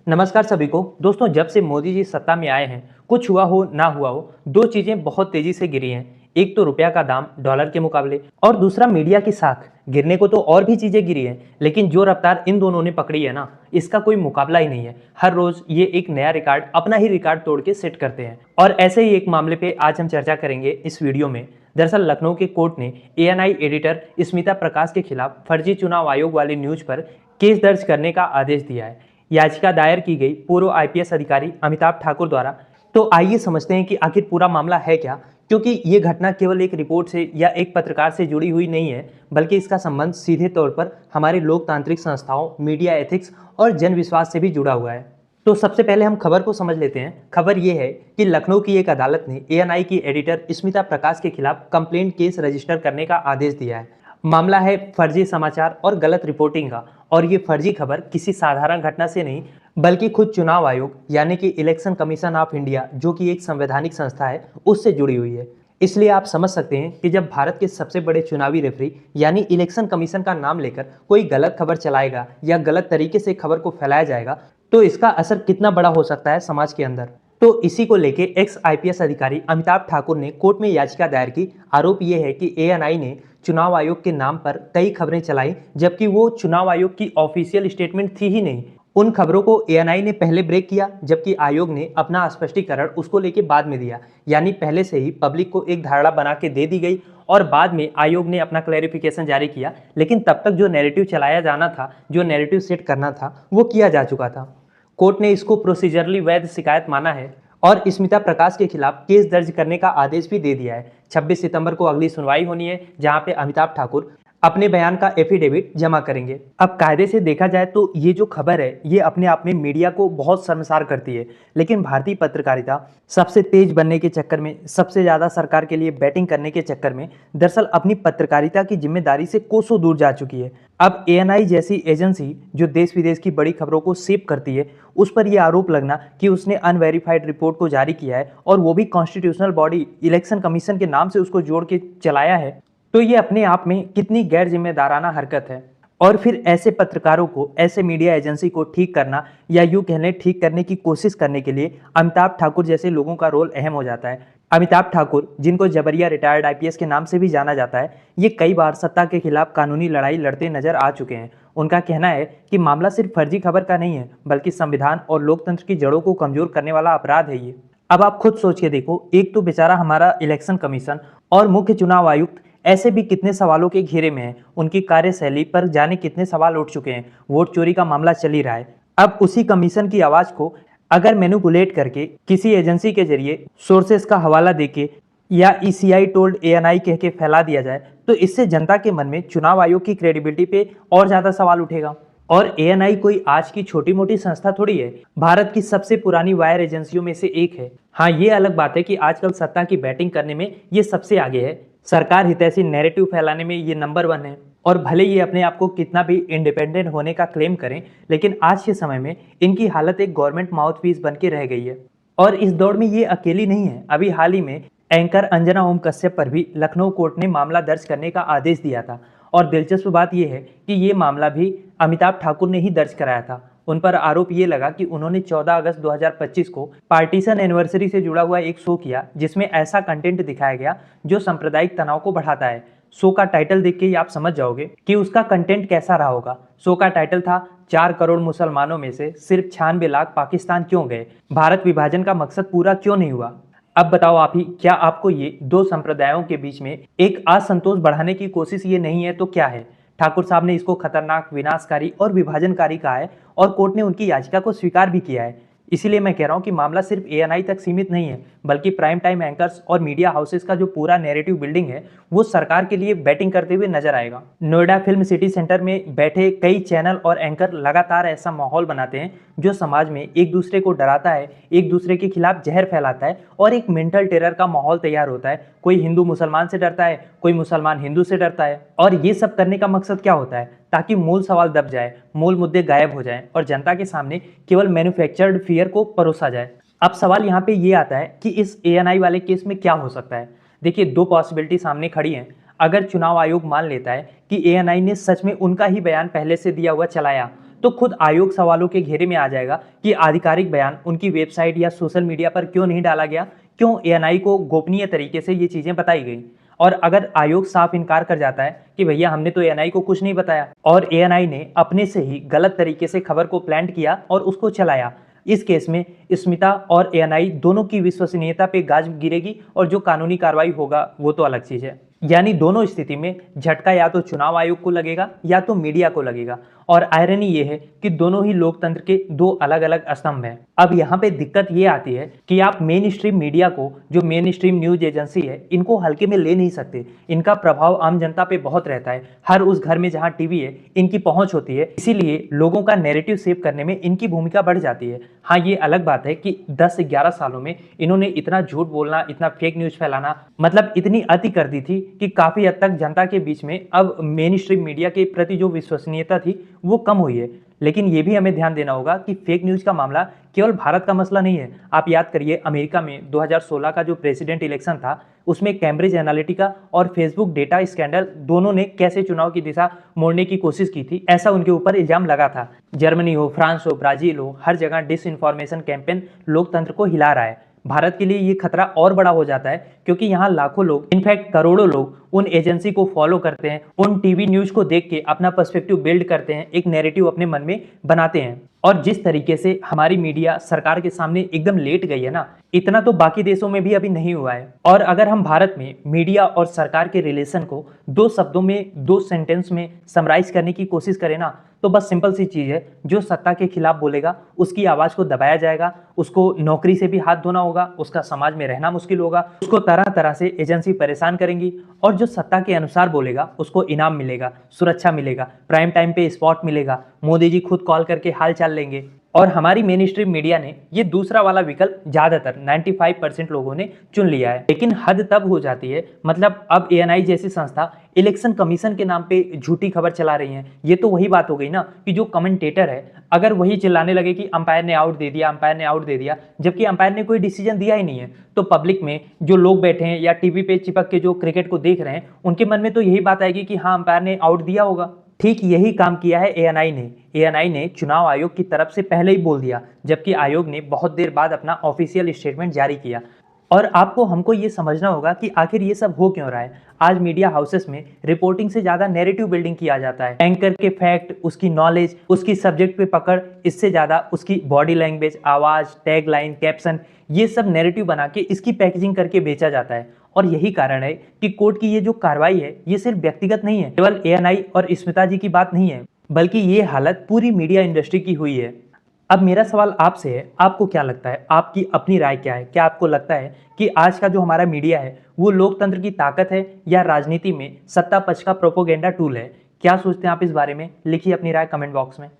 नमस्कार सभी को। दोस्तों, जब से मोदी जी सत्ता में आए हैं, कुछ हुआ हो ना हुआ हो, दो चीजें बहुत तेजी से गिरी हैं। एक तो रुपया का दाम डॉलर के मुकाबले, और दूसरा मीडिया की साख। गिरने को तो और भी चीजें गिरी हैं, लेकिन जो रफ्तार इन दोनों ने पकड़ी है ना, इसका कोई मुकाबला ही नहीं है। हर रोज ये एक नया रिकॉर्ड, अपना ही रिकॉर्ड तोड़ के सेट करते हैं। और ऐसे ही एक मामले पे आज हम चर्चा करेंगे इस वीडियो में। दरअसल लखनऊ के कोर्ट ने एएनआई एडिटर स्मिता प्रकाश के खिलाफ फर्जी चुनाव आयोग वाली न्यूज पर केस दर्ज करने का आदेश दिया है। याचिका दायर की गई पूर्व आईपीएस अधिकारी अमिताभ ठाकुर द्वारा। तो आइए समझते हैं कि आखिर पूरा मामला है क्या, क्योंकि ये घटना केवल एक रिपोर्ट से या एक पत्रकार से जुड़ी हुई नहीं है, बल्कि इसका संबंध सीधे तौर पर हमारे लोकतांत्रिक संस्थाओं, मीडिया एथिक्स और जनविश्वास से भी जुड़ा हुआ है। तो सबसे पहले हम खबर को समझ लेते हैं। खबर ये है कि लखनऊ की एक अदालत ने एएनआई की एडिटर स्मिता प्रकाश के खिलाफ कंप्लेंट केस रजिस्टर करने का आदेश दिया है। मामला है फर्जी समाचार और गलत रिपोर्टिंग का, और ये फर्जी खबर किसी साधारण घटना से नहीं, बल्कि खुद चुनाव आयोग यानी कि इलेक्शन कमीशन ऑफ इंडिया, जो कि एक संवैधानिक संस्था है, उससे जुड़ी हुई है। इसलिए आप समझ सकते हैं कि जब भारत के सबसे बड़े चुनावी रेफरी यानी इलेक्शन कमीशन का नाम लेकर कोई गलत खबर चलाएगा या गलत तरीके से खबर को फैलाया जाएगा, तो इसका असर कितना बड़ा हो सकता है समाज के अंदर। तो इसी को लेके एक्स आईपीएस अधिकारी अमिताभ ठाकुर ने कोर्ट में याचिका दायर की। आरोप यह है कि एएनआई ने चुनाव आयोग के नाम पर कई खबरें चलाई, जबकि वो चुनाव आयोग की ऑफिशियल स्टेटमेंट थी ही नहीं। उन खबरों को एएनआई ने पहले ब्रेक किया, जबकि आयोग ने अपना स्पष्टीकरण उसको लेके बाद में दिया। यानी पहले से ही पब्लिक को एक धारणा बना के दे दी गई, और बाद में आयोग ने अपना क्लैरिफिकेशन जारी किया। लेकिन तब तक जो नैरेटिव चलाया जाना था, जो नैरेटिव सेट करना था, वो किया जा चुका था। कोर्ट ने इसको प्रोसीजरली वैध शिकायत माना है और स्मिता प्रकाश के खिलाफ केस दर्ज करने का आदेश भी दे दिया है। 26 सितंबर को अगली सुनवाई होनी है, जहां पे अमिताभ ठाकुर अपने बयान का एफिडेविट जमा करेंगे। अब कायदे से देखा जाए तो ये जो खबर है, ये अपने आप में मीडिया को बहुत शर्मसार करती है। लेकिन भारतीय पत्रकारिता सबसे तेज बनने के चक्कर में, सबसे ज्यादा सरकार के लिए बैटिंग करने के चक्कर में दरअसल अपनी पत्रकारिता की जिम्मेदारी से कोसों दूर जा चुकी है। अब एएनआई जैसी एजेंसी जो देश विदेश की बड़ी खबरों को सेव करती है, उस पर यह आरोप लगना कि उसने अनवेरिफाइड रिपोर्ट को जारी किया है, और वो भी कॉन्स्टिट्यूशनल बॉडी इलेक्शन कमीशन के नाम से उसको जोड़ के चलाया है, तो ये अपने आप में कितनी गैर जिम्मेदाराना हरकत है। और फिर ऐसे पत्रकारों को, ऐसे मीडिया एजेंसी को ठीक करना, या यूं कहने ठीक करने की कोशिश करने के लिए अमिताभ ठाकुर जैसे लोगों का रोल अहम हो जाता है। अमिताभ ठाकुर, जिनको जबरिया रिटायर्ड आईपीएस के नाम से भी जाना जाता है, ये कई बार सत्ता के खिलाफ कानूनी लड़ाई लड़ते नजर आ चुके हैं। उनका कहना है कि मामला सिर्फ फर्जी खबर का नहीं है, बल्कि संविधान और लोकतंत्र की जड़ों को कमजोर करने वाला अपराध है ये। अब आप खुद सोच के देखो, एक तो बेचारा हमारा इलेक्शन कमीशन और मुख्य चुनाव आयुक्त ऐसे भी कितने सवालों के घेरे में हैं। उनकी कार्यशैली पर जाने कितने सवाल उठ चुके हैं। वोट चोरी का मामला चल ही रहा है। अब उसी कमीशन की आवाज को अगर मैनिपुलेट करके किसी एजेंसी के जरिए सोर्सेस का हवाला देके या ईसीआई टोल्ड एएनआई कह के फैला दिया जाए, तो इससे जनता के मन में चुनाव आयोग की क्रेडिबिलिटी पे और ज्यादा सवाल उठेगा। और एएनआई कोई आज की छोटी मोटी संस्था थोड़ी है, भारत की सबसे पुरानी वायर एजेंसियों में से एक है। हाँ, ये अलग बात है कि आजकल सत्ता की बैटिंग करने में ये सबसे आगे है। सरकार हितैषी नैरेटिव फैलाने में ये नंबर 1 है। और भले ये अपने आप को कितना भी इंडिपेंडेंट होने का क्लेम करें, लेकिन आज के समय में इनकी हालत एक गवर्नमेंट माउथपीस बन के रह गई है। और इस दौड़ में ये अकेली नहीं है। अभी हाल ही में एंकर अंजना ओम कश्यप पर भी लखनऊ कोर्ट ने मामला दर्ज करने का आदेश दिया था। और दिलचस्प बात यह है कि ये मामला भी अमिताभ ठाकुर ने ही दर्ज कराया था। उन पर आरोप ये लगा कि उन्होंने 14 अगस्त 2025 को पार्टीशन एनिवर्सरी से जुड़ा हुआ एक शो किया, जिसमें ऐसा कंटेंट दिखाया गया जो सांप्रदायिक तनाव को बढ़ाता है। शो का टाइटल देख के ही आप समझ जाओगे कि उसका कंटेंट कैसा रहा होगा। शो का टाइटल था 4 करोड़ मुसलमानों में से सिर्फ 96 लाख पाकिस्तान क्यों गए, भारत विभाजन का मकसद पूरा क्यों नहीं हुआ। अब बताओ आप ही, क्या आपको ये दो संप्रदायों के बीच में एक असंतोष बढ़ाने की कोशिश ये नहीं है तो क्या है। ठाकुर साहब ने इसको खतरनाक, विनाशकारी और विभाजनकारी कहा है, और कोर्ट ने उनकी याचिका को स्वीकार भी किया है। इसीलिए मैं कह रहा हूं कि मामला सिर्फ एएनआई तक सीमित नहीं है, बल्कि प्राइम टाइम एंकर्स और मीडिया हाउसेस का जो पूरा नैरेटिव बिल्डिंग है, वो सरकार के लिए बैटिंग करते हुए नजर आएगा। नोएडा फिल्म सिटी सेंटर में बैठे कई चैनल और एंकर लगातार ऐसा माहौल बनाते हैं जो समाज में एक दूसरे को डराता है, एक दूसरे के खिलाफ जहर फैलाता है, और एक मेंटल टेरर का माहौल तैयार होता है। कोई हिंदू मुसलमान से डरता है, कोई मुसलमान हिंदू से डरता है। और ये सब करने का मकसद क्या होता है? ताकि मूल सवाल दब जाए, मूल मुद्दे गायब हो जाएं, और जनता के सामने केवल मैन्युफैक्चर्ड फियर को परोसा जाए। अब सवाल यहाँ पे ये आता है कि इस एएनआई वाले केस में क्या हो सकता है। देखिए, दो पॉसिबिलिटी सामने खड़ी हैं। अगर चुनाव आयोग मान लेता है कि एएनआई ने सच में उनका ही बयान पहले से दिया हुआ चलाया, तो खुद आयोग सवालों के घेरे में आ जाएगा कि आधिकारिक बयान उनकी वेबसाइट या सोशल मीडिया पर क्यों नहीं डाला गया, क्यों एएनआई को गोपनीय तरीके से ये चीजें बताई गई। और अगर आयोग साफ इनकार कर जाता है कि भैया हमने तो एएनआई को कुछ नहीं बताया और एएनआई ने अपने से ही गलत तरीके से खबर को प्लांट किया और उसको चलाया, इस केस में स्मिता और एएनआई दोनों की विश्वसनीयता पे गाज गिरेगी और जो कानूनी कार्रवाई होगा वो तो अलग चीज है। यानी दोनों स्थिति में झटका या तो चुनाव आयोग को लगेगा या तो मीडिया को लगेगा। और आयरनी ये है कि दोनों ही लोकतंत्र के दो अलग अलग स्तंभ हैं। अब यहाँ पे दिक्कत ये आती है कि आप मेन स्ट्रीम मीडिया को, जो मेन स्ट्रीम न्यूज एजेंसी है, इनको हल्के में ले नहीं सकते। इनका प्रभाव आम जनता पे बहुत रहता है। हर उस घर में जहाँ टीवी है इनकी पहुंच होती है, इसीलिए लोगों का नैरेटिव सेव करने में इनकी भूमिका बढ़ जाती है। हाँ, ये अलग बात है कि 10 से 11 सालों में इन्होंने इतना झूठ बोलना, इतना फेक न्यूज फैलाना, मतलब इतनी अति कर दी थी कि काफी हद तक जनता के बीच में अब मेन स्ट्रीम मीडिया के प्रति जो विश्वसनीयता थी वो कम हुई है। लेकिन ये भी हमें ध्यान देना होगा कि फेक न्यूज का मामला केवल भारत का मसला नहीं है। आप याद करिए, अमेरिका में 2016 का जो प्रेसिडेंट इलेक्शन था उसमें कैम्ब्रिज एनालिटिका और फेसबुक डेटा स्कैंडल दोनों ने कैसे चुनाव की दिशा मोड़ने की कोशिश की थी, ऐसा उनके ऊपर इल्जाम लगा था। जर्मनी हो, फ्रांस हो, ब्राजील हो, हर जगह डिसइंफॉर्मेशन कैंपेन लोकतंत्र को हिला रहा है। भारत के लिए ये खतरा और बड़ा हो जाता है क्योंकि यहाँ लाखों लोग, इनफैक्ट करोड़ों लोग उन एजेंसी को फॉलो करते हैं, उन टीवी न्यूज को देख के अपना पर्सपेक्टिव बिल्ड करते हैं, एक नैरेटिव अपने मन में बनाते हैं। और जिस तरीके से हमारी मीडिया सरकार के सामने एकदम लेट गई है ना, इतना तो बाकी देशों में भी अभी नहीं हुआ है। और अगर हम भारत में मीडिया और सरकार के रिलेशन को 2 शब्दों में, 2 सेंटेंस में समराइज करने की कोशिश करें ना, तो बस सिंपल सी चीज है, जो सत्ता के खिलाफ बोलेगा उसकी आवाज को दबाया जाएगा, उसको नौकरी से भी हाथ धोना होगा, उसका समाज में रहना मुश्किल होगा, उसको तरह तरह से एजेंसी परेशान करेंगी। और जो सत्ता के अनुसार बोलेगा उसको इनाम मिलेगा, सुरक्षा मिलेगा, प्राइम टाइम पे स्पॉट मिलेगा, मोदी जी खुद कॉल करके हाल चाल लेंगे। और हमारी मेन स्ट्रीम मीडिया ने ये दूसरा वाला विकल्प ज्यादातर 95% लोगों ने चुन लिया है। लेकिन हद तब हो जाती है, मतलब अब एएनआई जैसी संस्था इलेक्शन कमीशन के नाम पे झूठी खबर चला रही है। ये तो वही बात हो गई ना कि जो कमेंटेटर है अगर वही चिल्लाने लगे कि अंपायर ने आउट दे दिया, अंपायर ने आउट दे दिया, जबकि अंपायर ने कोई डिसीजन दिया ही नहीं है, तो पब्लिक में जो लोग बैठे हैं या टीवी पे चिपक के जो क्रिकेट को देख रहे हैं उनके मन में तो यही बात आएगी कि हाँ, अंपायर ने आउट दिया होगा। ठीक यही काम किया है एएनआई ने। एएनआई ने चुनाव आयोग की तरफ से पहले ही बोल दिया, जबकि आयोग ने बहुत देर बाद अपना ऑफिशियल स्टेटमेंट जारी किया। और आपको हमको ये समझना होगा कि आखिर ये सब हो क्यों रहा है। आज मीडिया हाउसेस में रिपोर्टिंग से ज्यादा नैरेटिव बिल्डिंग किया जाता है। एंकर के फैक्ट, उसकी नॉलेज, उसकी सब्जेक्ट पे पकड़, इससे ज्यादा उसकी बॉडी लैंग्वेज, आवाज, टैग लाइन, कैप्शन, ये सब नैरेटिव बना के इसकी पैकेजिंग करके बेचा जाता है। और यही कारण है कि कोर्ट की ये जो कार्रवाई है ये सिर्फ व्यक्तिगत नहीं है, केवल एएनआई और स्मिता जी की बात नहीं है, बल्कि ये हालत पूरी मीडिया इंडस्ट्री की हुई है। अब मेरा सवाल आपसे है, आपको क्या लगता है, आपकी अपनी राय क्या है? क्या आपको लगता है कि आज का जो हमारा मीडिया है वो लोकतंत्र की ताकत है या राजनीति में सत्ता पक्ष का प्रोपोगेंडा टूल है? क्या सोचते हैं आप इस बारे में? लिखिए अपनी राय कमेंट बॉक्स में।